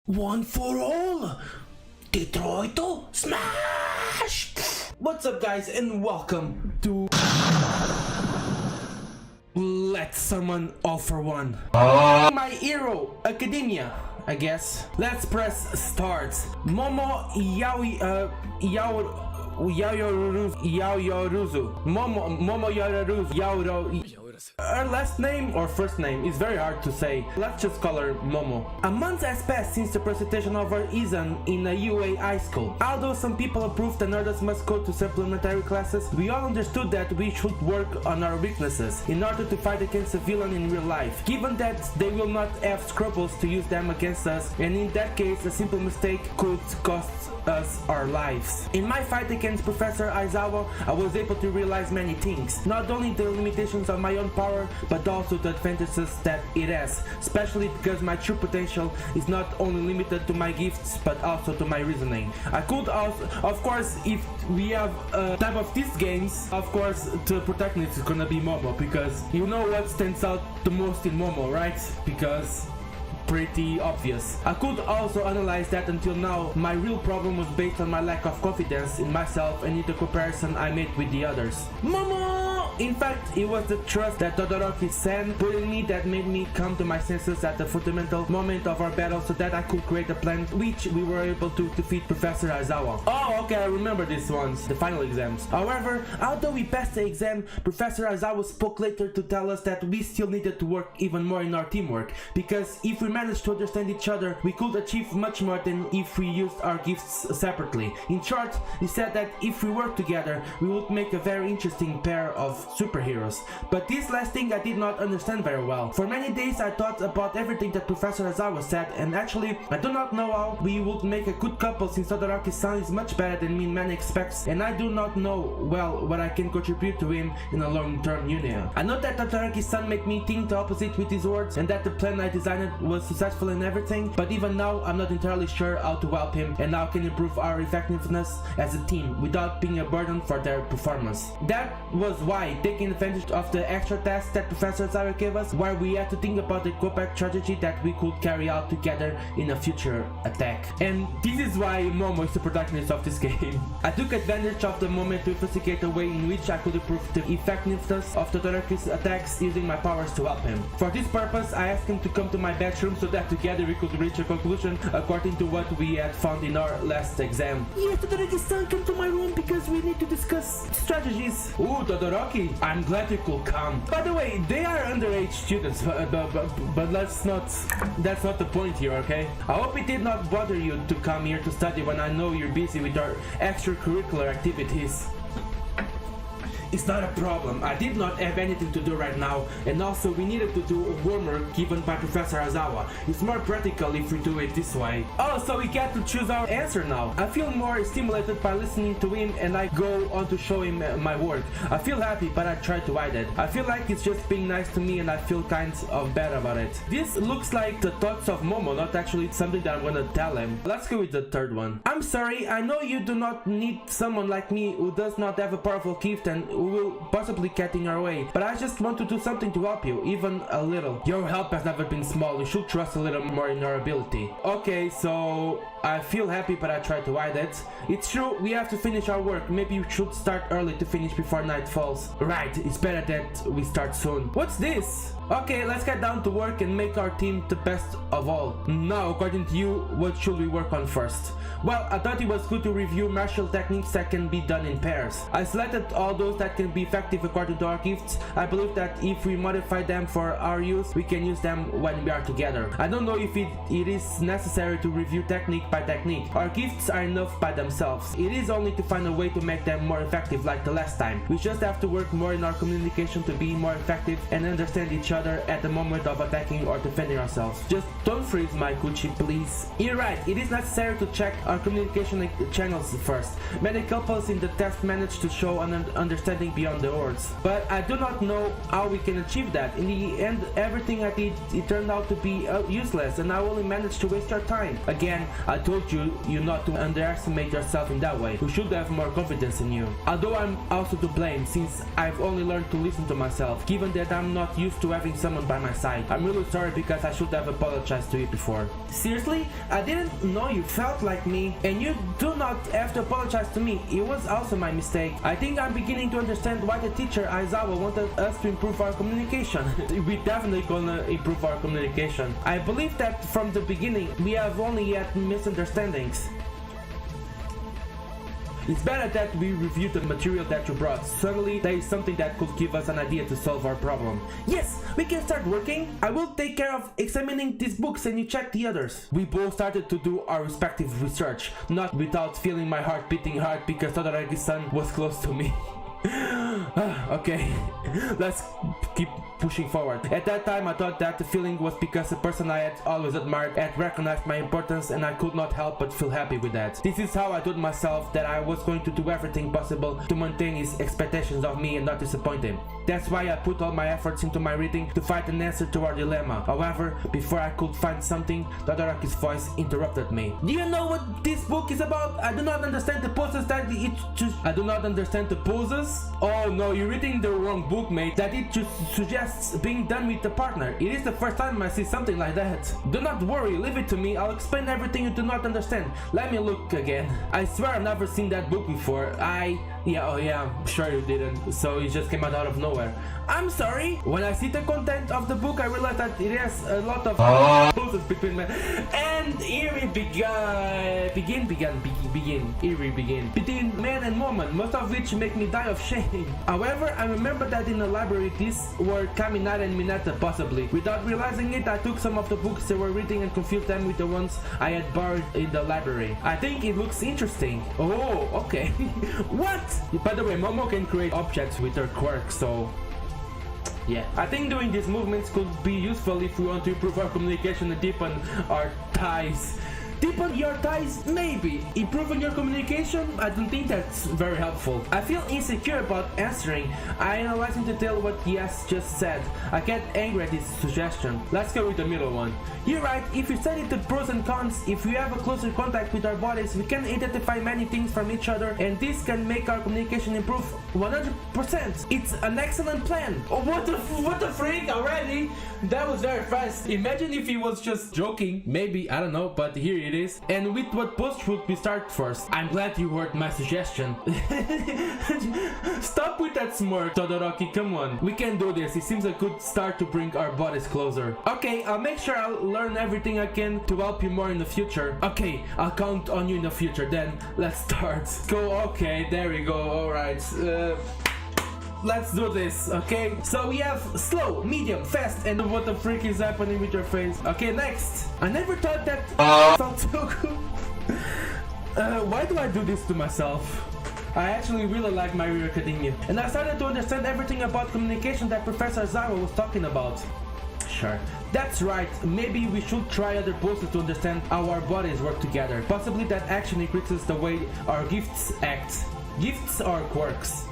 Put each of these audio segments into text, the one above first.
One for all! Detroit Smash! What's up guys and welcome to Let's Summon All for One. My hero, Academia, I guess. Let's press start. Momo Yaoyoruzu. Momo Yaoyoruzu. Her last name or first name is very hard to say. Let's just call her Momo. A month has passed since the presentation of her Izan in a UA high school. Although some people approved and others must go to supplementary classes, we all understood that we should work on our weaknesses in order to fight against a villain in real life, given that they will not have scruples to use them against us, and in that case a simple mistake could cost us our lives. In my fight against Professor Aizawa, I was able to realize many things, not only the limitations of my own power, but also the advantages that it has, especially because my true potential is not only limited to my gifts, but also to my reasoning. I could also, of course, if we have a type of these games, of course, the protagonist is gonna be Momo, because you know what stands out the most in Momo, right? Because pretty obvious. I could also analyze that until now my real problem was based on my lack of confidence in myself and in the comparison I made with the others. Momo! In fact, it was the trust that Todoroki-san put in me that made me come to my senses at the fundamental moment of our battle so that I could create a plan which we were able to defeat Professor Aizawa. Oh, okay, I remember these ones, the final exams. However, although we passed the exam, Professor Aizawa spoke later to tell us that we still needed to work even more in our teamwork, because if we managed to understand each other, we could achieve much more than if we used our gifts separately. In short, he said that if we worked together, we would make a very interesting pair of superheroes. But this last thing I did not understand very well. For many days I thought about everything that Professor Aizawa said, and actually I do not know how we would make a good couple since Todoroki-san is much better than me in many aspects, and I do not know well what I can contribute to him in a long-term union. I know that Todoroki-san made me think the opposite with his words, and that the plan I designed was successful in everything, but even now I'm not entirely sure how to help him and how can improve our effectiveness as a team without being a burden for their performance. That was why, taking advantage of the extra tasks that Professor Aizawa gave us, where we had to think about the compact strategy that we could carry out together in a future attack. And this is why Momo is the protagonist of this game. I took advantage of the moment to investigate a way in which I could improve the effectiveness of Todoroki's attacks using my powers to help him. For this purpose, I asked him to come to my bedroom so that together we could reach a conclusion according to what we had found in our last exam. Yes, Todoroki-san, come to my room because we need to discuss strategies. Ooh, Todoroki, I'm glad you could come. By the way, they are underage students, but that's not the point here, okay? I hope it did not bother you to come here to study when I know you're busy with our extracurricular activities. It's not a problem. I did not have anything to do right now, and also we needed to do homework given by Professor Aizawa. It's more practical if we do it this way. Oh, so we get to choose our answer now. I feel more stimulated by listening to him, and I go on to show him my work. I feel happy, but I try to hide it. I feel like it's just being nice to me, and I feel kind of bad about it. This looks like the thoughts of Momo, not actually something that I'm gonna tell him. Let's go with the third one. I'm sorry, I know you do not need someone like me who does not have a powerful gift and who will possibly get in your way, but I just want to do something to help you, even a little. Your help has never been small. You should trust a little more in your ability. Okay, so I feel happy, but I try to hide it. It's true, we have to finish our work. Maybe we should start early to finish before night falls. Right, it's better that we start soon. What's this? Okay, let's get down to work and make our team the best of all. Now, according to you, what should we work on first? Well, I thought it was good to review martial techniques that can be done in pairs. I selected all those that can be effective according to our gifts. I believe that if we modify them for our use, we can use them when we are together. I don't know if it is necessary to review technique by technique. Our gifts are enough by themselves. It is only to find a way to make them more effective like the last time. We just have to work more in our communication to be more effective and understand each other at the moment of attacking or defending ourselves. Just don't freeze my Gucci, please. You're right, it is necessary to check our communication channels first. Many couples in the test managed to show an understanding beyond the words, but I do not know how we can achieve that. In the end, everything I did, it turned out to be useless, and I only managed to waste your time. Again, I told you not to underestimate yourself in that way. We should have more confidence in you. Although I'm also to blame, since I've only learned to listen to myself, given that I'm not used to having having someone by my side. I'm really sorry because I should have apologized to you before. Seriously? I didn't know you felt like me, and you do not have to apologize to me. It was also my mistake. I think I'm beginning to understand why the teacher Aizawa wanted us to improve our communication. We definitely gonna improve our communication. I believe that from the beginning we have only had misunderstandings. It's better that we review the material that you brought. Suddenly, there is something that could give us an idea to solve our problem. Yes, we can start working. I will take care of examining these books and you check the others. We both started to do our respective research, not without feeling my heart beating hard because Todoraki-san was close to me. Okay, let's keep pushing forward. At that time I thought that the feeling was because the person I had always admired had recognized my importance, and I could not help but feel happy with that. This is how I told myself that I was going to do everything possible to maintain his expectations of me and not disappoint him. That's why I put all my efforts into my reading to find an answer to our dilemma. However, before I could find something, Todораki's voice interrupted me. Do you know what this book is about? I do not understand the poses that it just... I do not understand the poses? Oh no, you're reading the wrong book, mate. That it just suggests being done with a partner. It is the first time I see something like that. Do not worry, leave it to me. I'll explain everything you do not understand. Let me look again. I swear I've never seen that book before. Yeah, sure you didn't. So it just came out of nowhere. I'm sorry. When I see the content of the book, I realize that it has a lot of poses between men. And here we begin between man and woman, most of which make me die of shame. However, I remember that in the library these were Kaminari and Minata possibly. Without realizing it, I took some of the books they were reading and confused them with the ones I had borrowed in the library. I think it looks interesting. Oh, okay. What? By the way, Momo can create objects with her quirk, so... yeah, I think doing these movements could be useful if we want to improve our communication and deepen our ties. Deepen your ties? Maybe. Improving your communication? I don't think that's very helpful. I feel insecure about answering. I analyze in detail what he has just said. I get angry at his suggestion. Let's go with the middle one. You're right, if you study the pros and cons, if we have a closer contact with our bodies, we can identify many things from each other, and this can make our communication improve 100%. It's an excellent plan. Oh, what the freak already? That was very fast. Imagine if he was just joking. Maybe, I don't know, but here it is. And with what post should we start first? I'm glad you heard my suggestion. Stop with that smirk, Todoroki, come on. We can do this. It seems a good start to bring our bodies closer. Okay, I'll make sure I'll learn everything I can to help you more in the future. Okay, I'll count on you in the future. Then let's start. Go. Okay, there we go. Alright. Let's do this, okay? So we have slow, medium, fast, and what the freak is happening with your face? Okay, next. I never thought that felt so good. Why do I do this to myself? I actually really like My Hero Academia, and I started to understand everything about communication that Professor Zawa was talking about. Sure. That's right, maybe we should try other poses to understand how our bodies work together. Possibly that action increases the way our gifts act. Gifts or quirks.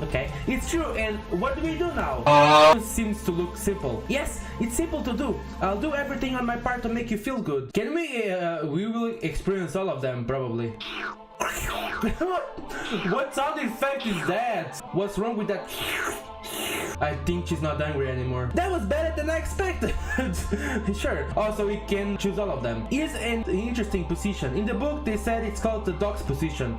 Okay, it's true, and what do we do now? It seems to look simple. Yes, it's simple to do. I'll do everything on my part to make you feel good. Can we will experience all of them, probably. What sound effect is that? What's wrong with that? I think she's not angry anymore. That was better than I expected. Sure. Also, we can choose all of them. Here's an interesting position. In the book, they said it's called the dog's position.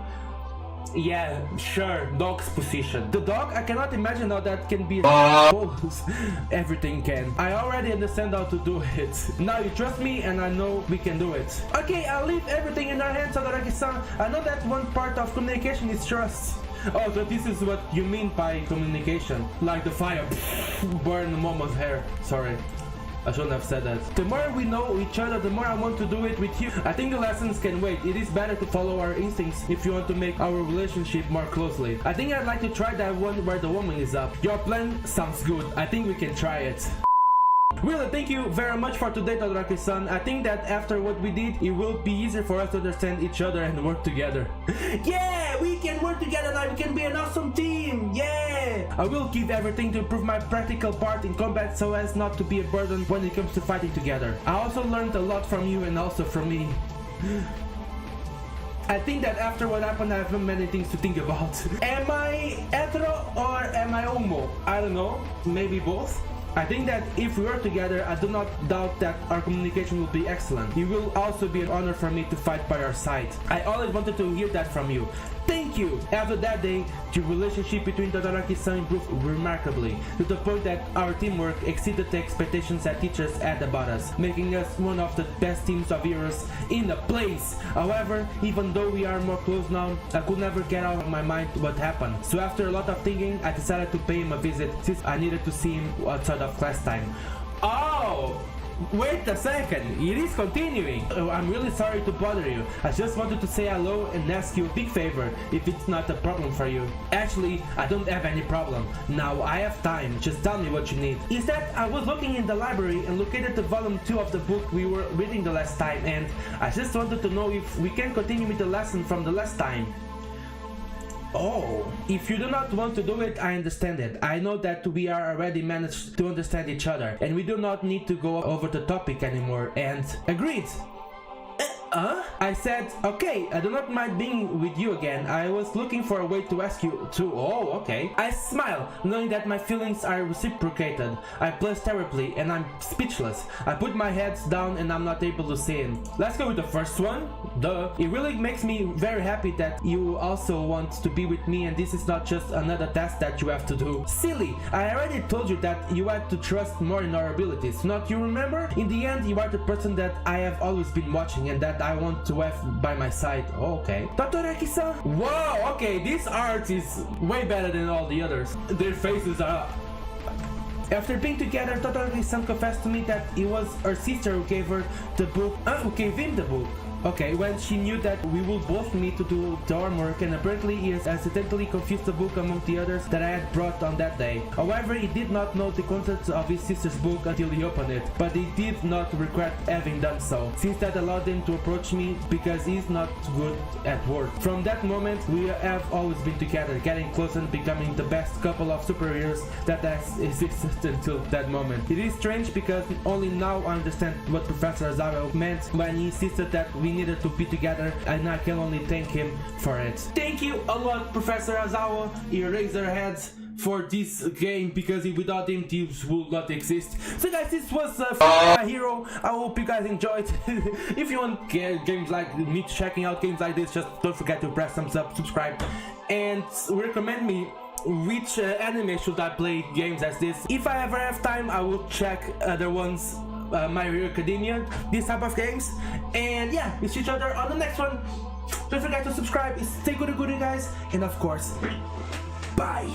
Yeah, sure, dog's position. The dog, I cannot imagine how that can be pose. Everything can. I already understand how to do it. Now you trust me and I know we can do it. Okay, I'll leave everything in our hands, Todoraki-san. I know that one part of communication is trust. Oh, so this is what you mean by communication. Like the fire burn Momo's hair. Sorry. I shouldn't have said that. The more we know each other, the more I want to do it with you. I think the lessons can wait. It is better to follow our instincts if you want to make our relationship more closely. I think I'd like to try that one where the woman is up. Your plan sounds good. I think we can try it. Really, thank you very much for today, Todoraki-san. I think that after what we did, it will be easier for us to understand each other and work together. Yeah, we can work together now. We can be an awesome team. Yeah. I will give everything to improve my practical part in combat so as not to be a burden when it comes to fighting together. I also learned a lot from you and also from me. I think that after what happened, I have many things to think about. Am I hetero or am I homo? I don't know. Maybe both. I think that if we were together, I do not doubt that our communication will be excellent. It will also be an honor for me to fight by your side. I always wanted to hear that from you. Thank you! After that day, the relationship between Todoroki-san improved remarkably, to the point that our teamwork exceeded the expectations that teachers had about us, making us one of the best teams of heroes in the place. However, even though we are more close now, I could never get out of my mind what happened. So after a lot of thinking, I decided to pay him a visit since I needed to see him outside of class time. Oh! Wait a second, it is continuing. Oh, I'm really sorry to bother you. I just wanted to say hello and ask you a big favor, if it's not a problem for you. Actually, I don't have any problem. Now I have time, just tell me what you need. Is that I was looking in the library and located the volume 2 of the book we were reading the last time, and I just wanted to know if we can continue with the lesson from the last time. Oh, if you do not want to do it, I understand it. I know that we are already managed to understand each other, and we do not need to go over the topic anymore, and agreed. I said, okay, I do not mind being with you again. I was looking for a way to ask you to. Oh, okay. I smile, knowing that my feelings are reciprocated. I blush terribly, and I'm speechless. I put my head down, and I'm not able to see him. Let's go with the first one. Duh. It really makes me very happy that you also want to be with me, and this is not just another test that you have to do. Silly, I already told you that you had to trust more in our abilities. Not you remember? In the end, you are the person that I have always been watching, and that I want to have by my side. Oh, okay. Todoroki-san? Wow, okay, this art is way better than all the others. Their faces are... After being together, Todoroki-san confessed to me that it was her sister who gave her the book, who gave him the book. Okay, when she knew that we would both meet to do the homework, and apparently he has accidentally confused the book among the others that I had brought on that day. However, he did not know the contents of his sister's book until he opened it, but he did not regret having done so, since that allowed him to approach me because he's not good at work. From that moment, we have always been together, getting close and becoming the best couple of superheroes that has existed until that moment. It is strange because only now I understand what Professor Azawa meant when he insisted that we needed to be together, and I can only thank him for it. Thank you a lot, Professor Azawa. He raised our heads for this game because without him this would not exist. So guys, this was My Hero. I hope you guys enjoyed. If you want games like me checking out games like this, just don't forget to press thumbs up, subscribe, and recommend me which anime should I play games as this. If I ever have time, I will check other ones, My Hero Academia, this type of games. And yeah, we see each other on the next one. Don't forget to subscribe. Stay good, guys, and of course, bye.